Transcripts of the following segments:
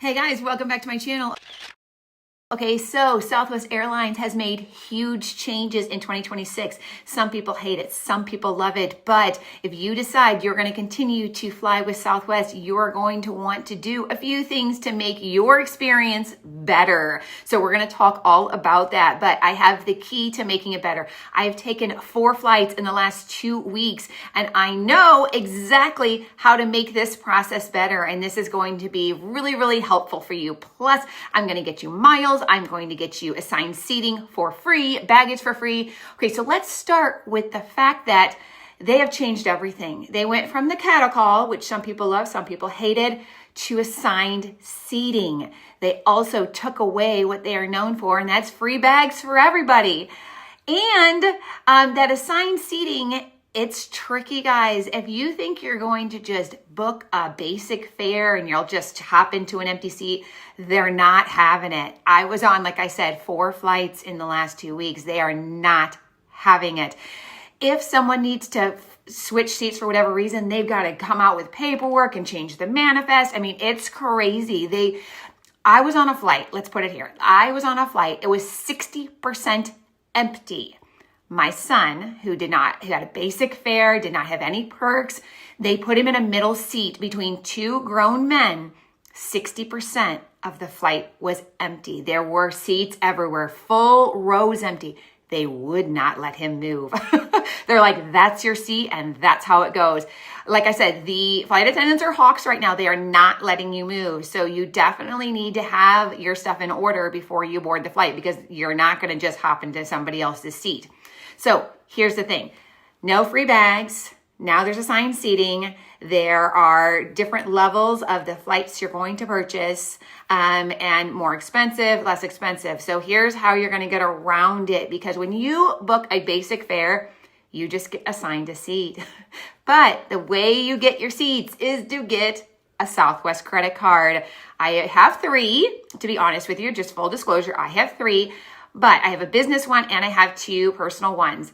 Hey guys, welcome back to my channel. Okay, so Southwest Airlines has made huge changes in 2026. Some people hate it, some people love it, but if you decide you're going to continue to fly with Southwest, you're going to want to do a few things to make your experience better. So we're going to talk all about that, but I have the key to making it better. I've taken 4 flights in the last 2 weeks, and I know exactly how to make this process better, and this is going to be really, really helpful for you. Plus, I'm going to get you miles. I'm going to get you assigned seating for free, baggage for free. Okay, so let's start with the fact that they have changed everything. They went from the cattle call, which some people love, some people hated, to assigned seating. They also took away what they are known for, and that's free bags for everybody. And that assigned seating, it's tricky, guys. If you think you're going to just book a basic fare and you'll just hop into an empty seat, they're not having it. I was on, like I said, 4 flights in the last 2 weeks. They are not having it. If someone needs to switch seats for whatever reason, they've got to come out with paperwork and change the manifest. I mean, it's crazy. I was on a flight. Let's put it here. I was on a flight. It was 60% empty. My son, who had a basic fare, did not have any perks, they put him in a middle seat between 2 grown men. 60% of the flight was empty. There were seats everywhere, full rows empty. They would not let him move. They're like, that's your seat and that's how it goes. Like I said, the flight attendants are hawks right now. They are not letting you move. So you definitely need to have your stuff in order before you board the flight, because you're not going to just hop into somebody else's seat. So here's the thing. No free bags. Now there's assigned seating. There are different levels of the flights you're going to purchase, and more expensive, less expensive. So here's how you're going to get around it, because when you book a basic fare, you just get assigned a seat. But the way you get your seats is to get a Southwest credit card. I have 3, to be honest with you, just full disclosure, I have 3, but I have a business one and I have 2 personal ones.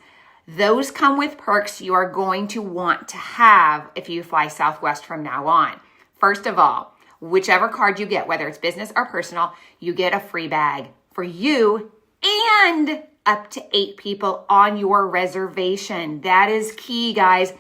Those come with perks you are going to want to have if you fly Southwest from now on. First of all, whichever card you get, whether it's business or personal, you get a free bag for you and up to 8 people on your reservation. That is key, guys.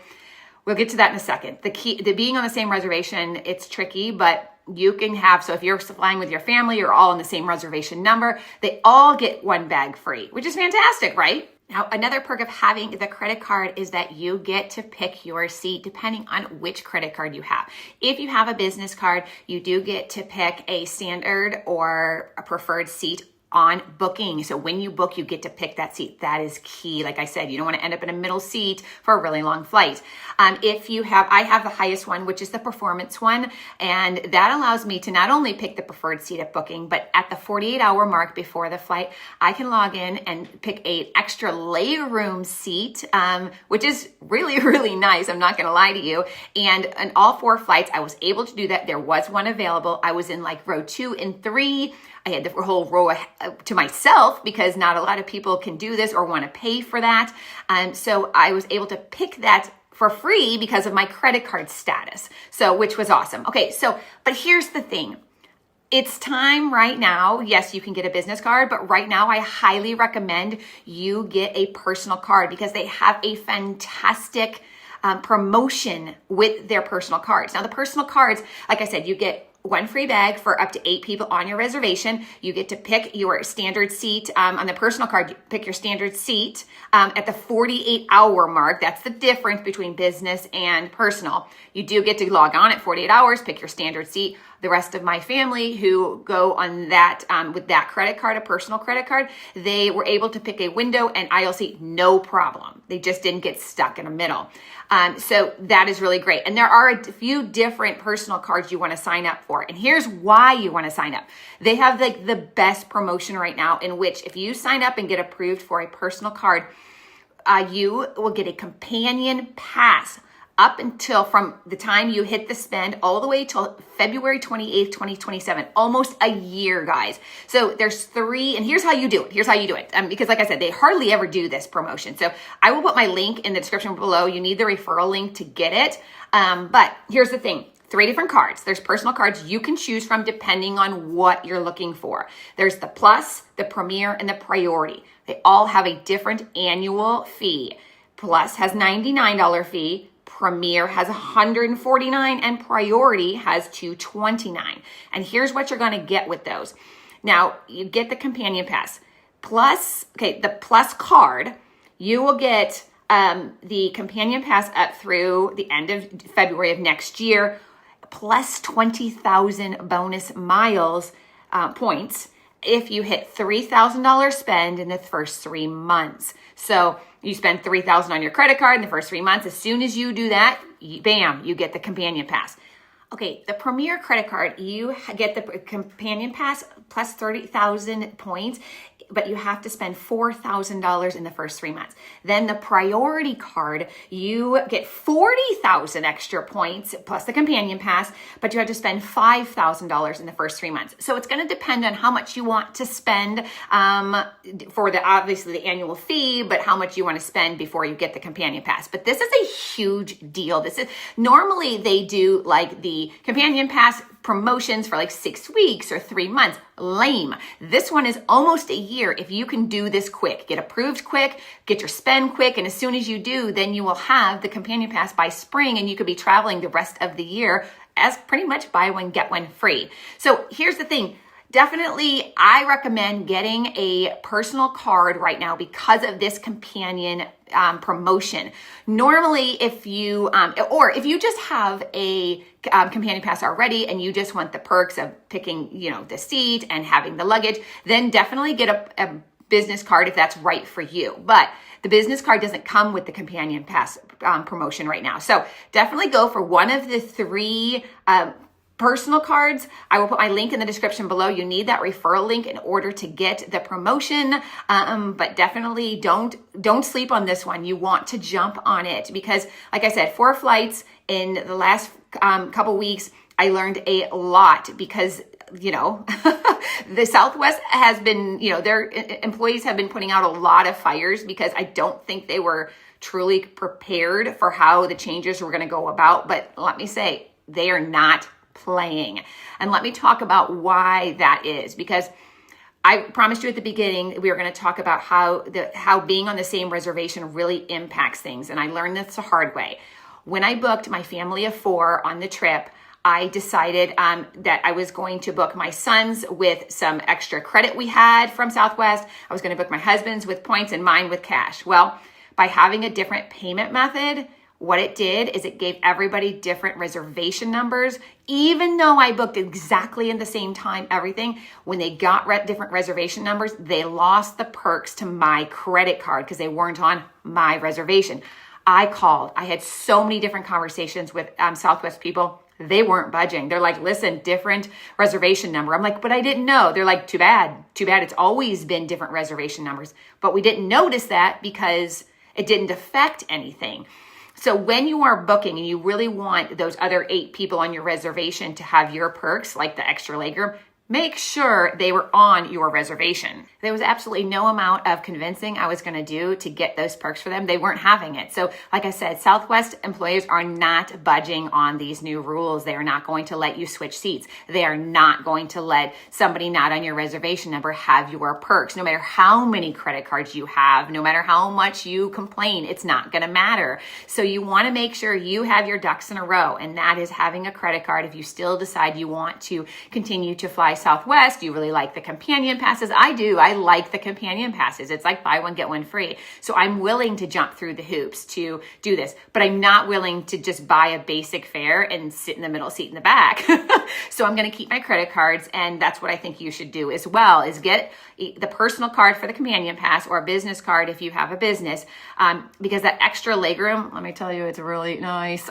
We'll get to that in a second. The being on the same reservation, it's tricky, but you can have, so if you're flying with your family, you're all on the same reservation number, they all get 1 bag free, which is fantastic, right? Now, another perk of having the credit card is that you get to pick your seat depending on which credit card you have. If you have a business card, you do get to pick a standard or a preferred seat on booking. So when you book, you get to pick that seat. That is key. Like I said, you don't want to end up in a middle seat for a really long flight. I have the highest one, which is the performance one. And that allows me to not only pick the preferred seat at booking, but at the 48-hour mark before the flight, I can log in and pick an extra legroom seat, which is really, really nice. I'm not going to lie to you. And on all 4 flights, I was able to do that. There was one available. I was in like row 2 and 3. I had the whole row to myself because not a lot of people can do this or want to pay for that. So I was able to pick that for free because of my credit card status. So, which was awesome. Okay, but here's the thing. It's time right now. Yes, you can get a business card, but right now I highly recommend you get a personal card because they have a fantastic promotion with their personal cards. Now, the personal cards, like I said, you get 1 free bag for up to 8 people on your reservation. You get to pick your standard seat. On the personal card, you pick your standard seat at the 48-hour mark. That's the difference between business and personal. You do get to log on at 48 hours, pick your standard seat. The rest of my family who go on that with that credit card, a personal credit card, they were able to pick a window and aisle seat, no problem. They just didn't get stuck in the middle. So that is really great. And there are a few different personal cards you want to sign up for. And here's why you want to sign up. They have like the best promotion right now, in which if you sign up and get approved for a personal card, you will get a companion pass up until from the time you hit the spend all the way till February 28th, 2027, almost a year, guys. So there's 3, and here's how you do it. Because like I said, they hardly ever do this promotion. So I will put my link in the description below. You need the referral link to get it. But here's the thing. 3 different cards. There's personal cards you can choose from depending on what you're looking for. There's the Plus, the Premier, and the Priority. They all have a different annual fee. Plus has $99 fee, Premier has $149, and Priority has $229. And here's what you're going to get with those. Now, you get the Companion Pass. Plus, the Plus card, you will get the Companion Pass up through the end of February of next year, plus 20,000 bonus miles points if you hit $3,000 spend in the first 3 months. So you spend $3,000 on your credit card in the first 3 months. As soon as you do that, bam, you get the Companion Pass. Okay, the Premier credit card, you get the Companion Pass plus 30,000 points, but you have to spend $4,000 in the first 3 months. Then the Priority card, you get 40,000 extra points plus the Companion Pass, but you have to spend $5,000 in the first 3 months. So it's going to depend on how much you want to spend for obviously the annual fee, but how much you want to spend before you get the Companion Pass. But this is a huge deal. Normally they do like the Companion Pass promotions for like 6 weeks or 3 months. Lame. This one is almost a year. If you can do this quick, get approved quick, get your spend quick, and as soon as you do, then you will have the Companion Pass by spring, and you could be traveling the rest of the year as pretty much buy one, get one free. So here's the thing. Definitely, I recommend getting a personal card right now because of this companion promotion. Normally, if you just have a companion pass already and you just want the perks of picking, the seat and having the luggage, then definitely get a business card if that's right for you. But the business card doesn't come with the companion pass promotion right now. So definitely go for one of the 3 personal cards. I will put my link in the description below. You need that referral link in order to get the promotion. But definitely don't sleep on this one. You want to jump on it because, like I said, 4 flights in the last couple weeks. I learned a lot because, the Southwest has been, their employees have been putting out a lot of fires because I don't think they were truly prepared for how the changes were going to go about. But let me say, they are not playing. And let me talk about why that is, because I promised you at the beginning we were going to talk about how being on the same reservation really impacts things. And I learned this the hard way. When I booked my family of 4 on the trip, I decided that I was going to book my son's with some extra credit we had from Southwest. I was going to book my husband's with points and mine with cash. Well, by having a different payment method, what it did is it gave everybody different reservation numbers. Even though I booked exactly in the same time, everything, when they got different reservation numbers, they lost the perks to my credit card because they weren't on my reservation. I called. I had so many different conversations with Southwest people. They weren't budging. They're like, listen, different reservation number. I'm like, but I didn't know. They're like, too bad. It's always been different reservation numbers. But we didn't notice that because it didn't affect anything. So when you are booking and you really want those other 8 people on your reservation to have your perks, like the extra legroom, make sure they were on your reservation. There was absolutely no amount of convincing I was going to do to get those perks for them. They weren't having it. So like I said, Southwest employers are not budging on these new rules. They are not going to let you switch seats. They are not going to let somebody not on your reservation number have your perks. No matter how many credit cards you have, no matter how much you complain, it's not going to matter. So you want to make sure you have your ducks in a row, and that is having a credit card. If you still decide you want to continue to fly Southwest, you really like the companion passes. I do. I like the companion passes. It's like buy one, get one free. So I'm willing to jump through the hoops to do this, but I'm not willing to just buy a basic fare and sit in the middle seat in the back. So I'm going to keep my credit cards, and that's what I think you should do as well, is get the personal card for the companion pass or a business card if you have a business, because that extra legroom, let me tell you, it's really nice.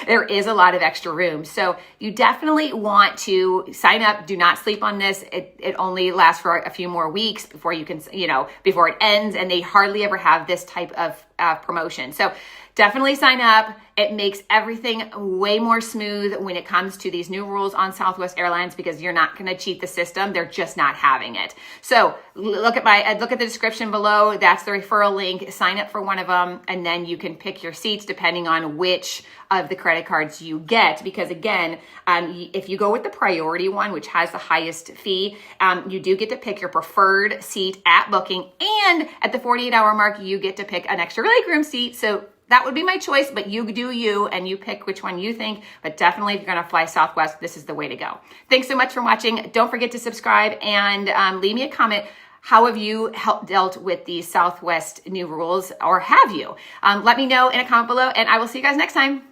There is a lot of extra room. So you definitely want to sign up. Do not sleep on this. It only lasts for a few more weeks before you can, before it ends. And they hardly ever have this type of promotion. So definitely sign up. It makes everything way more smooth when it comes to these new rules on Southwest Airlines, because you're not going to cheat the system. They're just not having it. So look at the description below. That's the referral link. Sign up for one of them, and then you can pick your seats depending on which of the credit cards you get. Because again, if you go with the priority one, which has the highest fee, you do get to pick your preferred seat at booking, and at the 48-hour mark, you get to pick an extra legroom seat. So that would be my choice, but you do you, and you pick which one you think. But definitely, if you're going to fly Southwest, this is the way to go. Thanks so much for watching. Don't forget to subscribe and leave me a comment. How have you dealt with these Southwest new rules, or have you? Let me know in a comment below, and I will see you guys next time.